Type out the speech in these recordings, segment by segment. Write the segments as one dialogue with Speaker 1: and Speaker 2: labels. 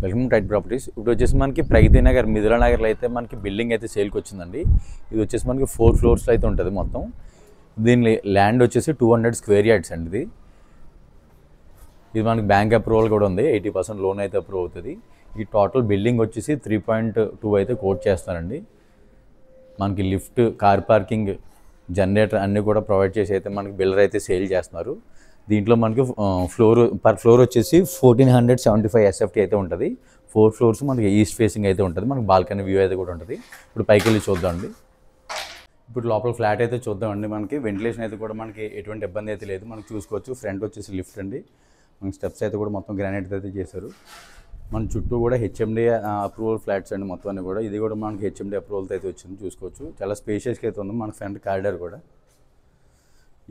Speaker 1: Welcome to right properties. ఇప్పుడు వచ్చేసి మనకి ప్రగతి నగర్, మిథులా నగర్లో అయితే మనకి బిల్డింగ్ అయితే సేల్కి వచ్చిందండి. ఇది వచ్చేసి మనకి 4 ఫ్లోర్స్లో అయితే ఉంటుంది మొత్తం. దీని ల్యాండ్ వచ్చేసి 200 స్క్వేర్ యార్డ్స్ అండి. ఇది మనకి బ్యాంక్ అప్రూవల్ కూడా ఉంది, 80% లోన్ అయితే అప్రూవ్ అవుతుంది. ఈ టోటల్ బిల్డింగ్ వచ్చేసి 3.2 అయితే కోట్ చేస్తారండి. మనకి లిఫ్ట్, కార్ పార్కింగ్, జనరేటర్ అన్నీ కూడా ప్రొవైడ్ చేసి అయితే మనకి బిల్డర్ అయితే సేల్ చేస్తున్నారు. దీంట్లో మనకి పర్ ఫ్లోర్ వచ్చేసి 1475 SFT అయితే ఉంటుంది. 4 ఫ్లోర్స్ మనకి ఈస్ట్ ఫేసింగ్ అయితే ఉంటుంది. మనకి బాల్కనీ వ్యూ అయితే కూడా ఉంటుంది. ఇప్పుడు పైకి వెళ్ళి చూద్దామండి. ఇప్పుడు లోపల ఫ్లాట్ అయితే చూద్దామండి. మనకి వెంటిలేషన్ అయితే కూడా మనకి ఎటువంటి ఇబ్బంది అయితే లేదు. మనకి చూసుకోవచ్చు. ఫ్రంట్ వచ్చేసి లిఫ్ట్ అండి. మనకి స్టెప్స్ అయితే కూడా మొత్తం గ్రానైట్ అయితే చేశారు. మన చుట్టూ కూడా హెచ్ఎండి అప్రూవల్ ఫ్లాట్స్ అండి మొత్తం అన్నీ కూడా. ఇది కూడా మనకి హెచ్ఎండి అప్రూవల్తో అయితే వచ్చింది, చూసుకోవచ్చు. చాలా స్పేషియస్గా అయితే ఉంది. మన ఫ్రంట్ కారిడార్ కూడా.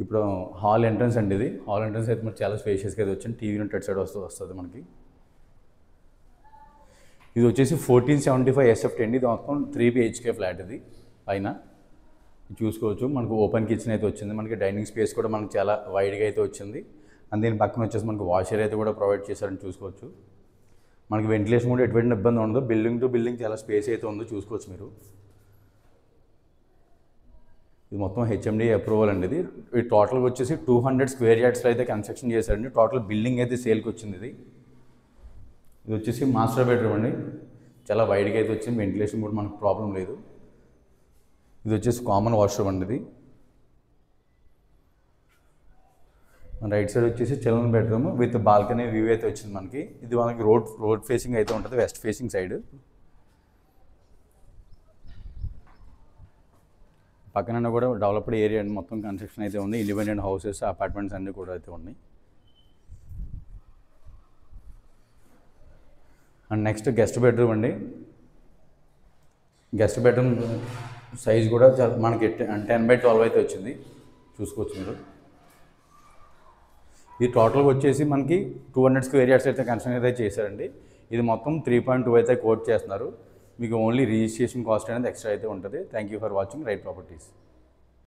Speaker 1: ఇప్పుడు హాల్ ఎంట్రన్స్ అండి. ఇది హాల్ ఎంట్రన్స్ అయితే మనకి చాలా స్పేషియస్గా అయితే వచ్చింది. టీవీ యూనిట్ సైడ్ వస్తుంది మనకి. ఇది వచ్చేసి 1475 SFT అండి. ఇది మొత్తం 3 BHK ఫ్లాట్. ఇది పైన చూసుకోవచ్చు. మనకు ఓపెన్ కిచెన్ అయితే వచ్చింది. మనకి డైనింగ్ స్పేస్ కూడా మనకి చాలా వైడ్గా అయితే వచ్చింది. అండ్ దీని పక్కన వచ్చేసి మనకి వాషర్ అయితే కూడా ప్రొవైడ్ చేశారని చూసుకోవచ్చు. మనకి వెంటిలేషన్ కూడా ఎటువంటి ఇబ్బంది ఉండదు. బిల్డింగ్ టు బిల్డింగ్ చాలా స్పేస్ అయితే ఉందో చూసుకోవచ్చు మీరు. ఇది మొత్తం హెచ్ఎండి అప్రూవల్ అండి. ఇది టోటల్గా వచ్చేసి 200 స్క్వేర్ యార్డ్స్లో అయితే కన్స్ట్రక్షన్ చేశారండి. టోటల్ బిల్డింగ్ అయితే సేల్కి వచ్చింది. ఇది వచ్చేసి మాస్టర్ బెడ్రూమ్ అండి. చాలా వైడ్గా అయితే వచ్చింది. వెంటిలేషన్ కూడా మనకు ప్రాబ్లం లేదు. ఇది వచ్చేసి కామన్ వాష్రూమ్ అండి. ఇది రైట్ సైడ్ వచ్చేసి children bedroom with balcony view అయితే వచ్చింది మనకి. ఇది మనకి రోడ్ ఫేసింగ్ అయితే ఉంటుంది, వెస్ట్ ఫేసింగ్ సైడ్. పక్కన కూడా డెవలప్డ్ ఏరియా అండి. మొత్తం కన్స్ట్రక్షన్ అయితే ఉంది. ఇండిపెండెంట్ హౌసెస్, అపార్ట్మెంట్స్ అన్నీ కూడా అయితే ఉన్నాయి. అండ్ నెక్స్ట్ గెస్ట్ బెడ్రూమ్ అండి. గెస్ట్ బెడ్రూమ్ సైజ్ కూడా మనకి 10/12 అయితే వచ్చింది, చూసుకోవచ్చు మీరు. ఇది టోటల్గా వచ్చేసి మనకి 200 స్క్వేర్ యార్డ్స్ అయితే కన్స్ట్రక్షన్ అయితే చేశారండి. ఇది మొత్తం 3.2 అయితే కోట్ చేస్తున్నారు. మీకు ఓన్లీ రిజిస్ట్రేషన్ కాస్ట్ అనేది ఎక్స్ట్రా అయితే ఉంటుంది. Thank you for watching right properties.